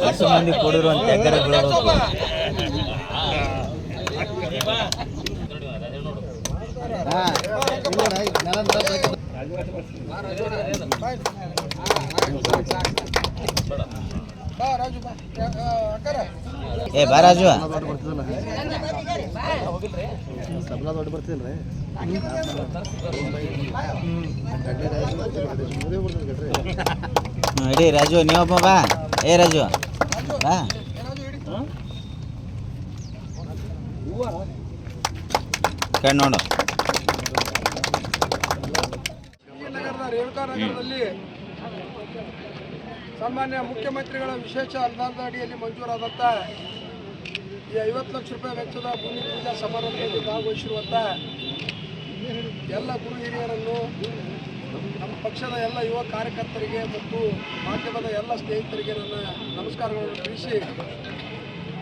ಹತ್ತು ಮಂದಿ ಕೊಡಿರುವಂತ ಎಕರೆಗಳು ಏ ಬಾ ರಾಜು ಇಡೀ ರಾಜು ನೀವೊಬ್ಬ ಬಾ. ಏ ರಾಜು ಬಾ. ಕಣ್ಣು ನೋಡು. ನಗರದ ರೇಣುಕಾ ನಗರದಲ್ಲಿ ಸಾಮಾನ್ಯ ಮುಖ್ಯಮಂತ್ರಿಗಳ ವಿಶೇಷ ಅನುದಾನದ ಅಡಿಯಲ್ಲಿ ಮಂಜೂರಾದಂಥ ಈ 50 ಲಕ್ಷ ರೂಪಾಯಿ ವೆಚ್ಚದ ಭೂಮಿ ಪೂಜಾ ಸಮಾರಂಭದಲ್ಲಿ ಭಾಗವಹಿಸಿರುವಂಥ ಎಲ್ಲ ಗುರು ಹಿರಿಯರನ್ನು, ನಮ್ಮ ಪಕ್ಷದ ಎಲ್ಲ ಯುವ ಕಾರ್ಯಕರ್ತರಿಗೆ ಮತ್ತು ಮಾಧ್ಯಮದ ಎಲ್ಲ ಸ್ನೇಹಿತರಿಗೆ ನನ್ನ ನಮಸ್ಕಾರಗಳನ್ನು ತಿಳಿಸಿ,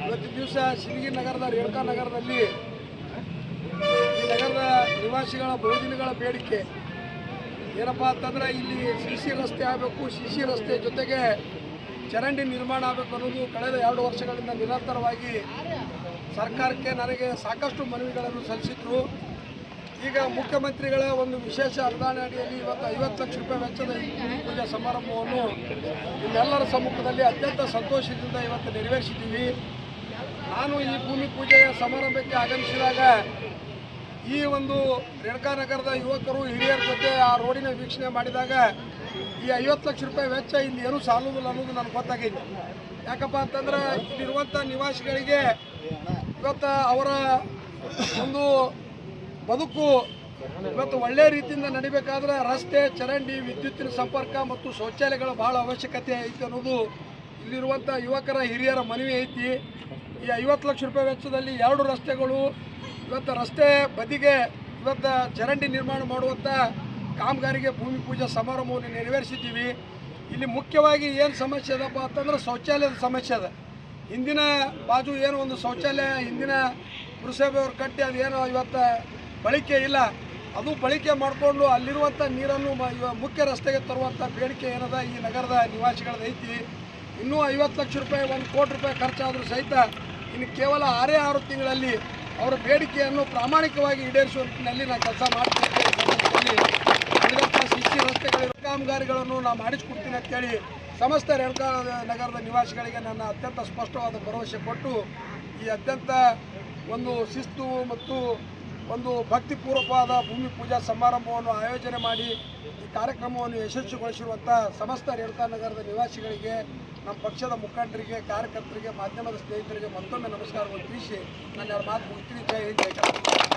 ಇವತ್ತಿನ ದಿವಸ ಸಿಂದಗಿ ನಗರದ ರೇಣುಕಾ ನಗರದಲ್ಲಿ ಈ ನಗರದ ನಿವಾಸಿಗಳ ಬಹುದಿನಗಳ ಬೇಡಿಕೆ ಏನಪ್ಪ ಅಂತಂದರೆ ಇಲ್ಲಿ ಸಿ ರಸ್ತೆ ಆಗಬೇಕು, ಸಿ ರಸ್ತೆ ಜೊತೆಗೆ ಚರಂಡಿ ನಿರ್ಮಾಣ ಆಗಬೇಕು ಅನ್ನೋದು ಕಳೆದ 2 ವರ್ಷಗಳಿಂದ ನಿರಂತರವಾಗಿ ಸರ್ಕಾರಕ್ಕೆ ನನಗೆ ಸಾಕಷ್ಟು ಮನವಿಗಳನ್ನು ಸಲ್ಲಿಸಿದ್ರು. ಈಗ ಮುಖ್ಯಮಂತ್ರಿಗಳ ಒಂದು ವಿಶೇಷ ಅನುದಾನ ಅಡಿಯಲ್ಲಿ ಇವತ್ತು 50 ಲಕ್ಷ ರೂಪಾಯಿ ವೆಚ್ಚದ ಈ ಭೂಮಿ ಪೂಜಾ ಸಮಾರಂಭವನ್ನು ನಿಮ್ಮೆಲ್ಲರ ಸಮ್ಮುಖದಲ್ಲಿ ಅತ್ಯಂತ ಸಂತೋಷದಿಂದ ಇವತ್ತು ನೆರವೇರಿಸಿದ್ದೀವಿ. ನಾನು ಈ ಭೂಮಿ ಪೂಜೆಯ ಸಮಾರಂಭಕ್ಕೆ ಆಗಮಿಸಿದಾಗ ಈ ಒಂದು ರೇಣುಕಾ ನಗರದ ಯುವಕರು ಹಿರಿಯರ ಜೊತೆ ಆ ರೋಡಿನ ವೀಕ್ಷಣೆ ಮಾಡಿದಾಗ ಈ 50 ಲಕ್ಷ ರೂಪಾಯಿ ವೆಚ್ಚ ಇಲ್ಲಿ ಏನೂ ಸಾಲುವುದಿಲ್ಲ ಅನ್ನೋದು ನನಗೆ ಗೊತ್ತಾಗಿದೆ. ಯಾಕಪ್ಪ ಅಂತಂದ್ರೆ ಇಲ್ಲಿರುವಂಥ ನಿವಾಸಿಗಳಿಗೆ ಇವತ್ತು ಅವರ ಒಂದು ಬದುಕು ಇವತ್ತು ಒಳ್ಳೆಯ ರೀತಿಯಿಂದ ನಡಿಬೇಕಾದ್ರೆ ರಸ್ತೆ, ಚರಂಡಿ, ವಿದ್ಯುತ್ತಿನ ಸಂಪರ್ಕ ಮತ್ತು ಶೌಚಾಲಯಗಳ ಭಾಳ ಅವಶ್ಯಕತೆ ಐತಿ ಅನ್ನೋದು ಇಲ್ಲಿರುವಂಥ ಯುವಕರ ಹಿರಿಯರ ಮನವಿ ಐತಿ. ಈ 50 ಲಕ್ಷ ರೂಪಾಯಿ ವೆಚ್ಚದಲ್ಲಿ 2 ರಸ್ತೆಗಳು ಇವತ್ತು ರಸ್ತೆ ಬದಿಗೆ ಇವತ್ತು ಚರಂಡಿ ನಿರ್ಮಾಣ ಮಾಡುವಂಥ ಕಾಮಗಾರಿಗೆ ಭೂಮಿ ಪೂಜಾ ಸಮಾರಂಭವನ್ನು ನೆರವೇರಿಸಿದ್ದೀವಿ. ಇಲ್ಲಿ ಮುಖ್ಯವಾಗಿ ಏನು ಸಮಸ್ಯೆ ಅದಪ್ಪ ಅಂತಂದ್ರೆ ಶೌಚಾಲಯದ ಸಮಸ್ಯೆ ಅದ. ಹಿಂದಿನ ಬಾಜು ಏನು ಒಂದು ಶೌಚಾಲಯ ಹಿಂದಿನ ಪುರಸಭೆಯವರು ಕಟ್ಟಿ ಅದೇನೋ ಇವತ್ತು ಬಳಕೆ ಇಲ್ಲ, ಅದು ಬಳಕೆ ಮಾಡಿಕೊಂಡು ಅಲ್ಲಿರುವಂಥ ನೀರನ್ನು ಮುಖ್ಯ ರಸ್ತೆಗೆ ತರುವಂಥ ಬೇಡಿಕೆ ಏನದ ಈ ನಗರದ ನಿವಾಸಿಗಳದೈತಿ. ಇನ್ನೂ 50 ಲಕ್ಷ ರೂಪಾಯಿ 1 ಕೋಟಿ ರೂಪಾಯಿ ಖರ್ಚಾದರೂ ಸಹಿತ ಇನ್ನು ಕೇವಲ 6 ತಿಂಗಳಲ್ಲಿ ಅವರ ಬೇಡಿಕೆಯನ್ನು ಪ್ರಾಮಾಣಿಕವಾಗಿ ಈಡೇರಿಸುವ ನಿಟ್ಟಿನಲ್ಲಿ ನಾನು ಕೆಲಸ ಮಾಡ್ತೀನಿ. ಉಳಿದಂಥ ಸಿ ರಸ್ತೆಗಳಿರೋ ಕಾಮಗಾರಿಗಳನ್ನು ನಾನು ಮಾಡಿಸ್ಕೊಡ್ತೀನಿ ಅಂತೇಳಿ ಸಮಸ್ತ ರೇಣುಕಾ ನಗರದ ನಿವಾಸಿಗಳಿಗೆ ನನ್ನ ಅತ್ಯಂತ ಸ್ಪಷ್ಟವಾದ ಭರವಸೆ ಕೊಟ್ಟು ಈ ಅತ್ಯಂತ ಒಂದು ಶಿಸ್ತು ಮತ್ತು ಒಂದು ಭಕ್ತಿಪೂರ್ವಕವಾದ ಭೂಮಿ ಪೂಜಾ ಸಮಾರಂಭವನ್ನು ಆಯೋಜನೆ ಮಾಡಿ ಈ ಕಾರ್ಯಕ್ರಮವನ್ನು ಯಶಸ್ವಿಗೊಳಿಸಿರುವಂಥ ಸಮಸ್ತ ರೇಣುಕಾ ನಗರದ ನಿವಾಸಿಗಳಿಗೆ, ನಮ್ಮ ಪಕ್ಷದ ಮುಖಂಡರಿಗೆ, ಕಾರ್ಯಕರ್ತರಿಗೆ, ಮಾಧ್ಯಮದ ಸ್ನೇಹಿತರಿಗೆ ಮತ್ತೊಮ್ಮೆ ನಮಸ್ಕಾರವನ್ನು ತಿಳಿಸಿ ನನ್ನ ಮಾತು ಮುಗಿಸ್ತೀನಿ. ಜೈ ಹಿಂದ್, ಜೈ ಕರ್ನಾಟಕ.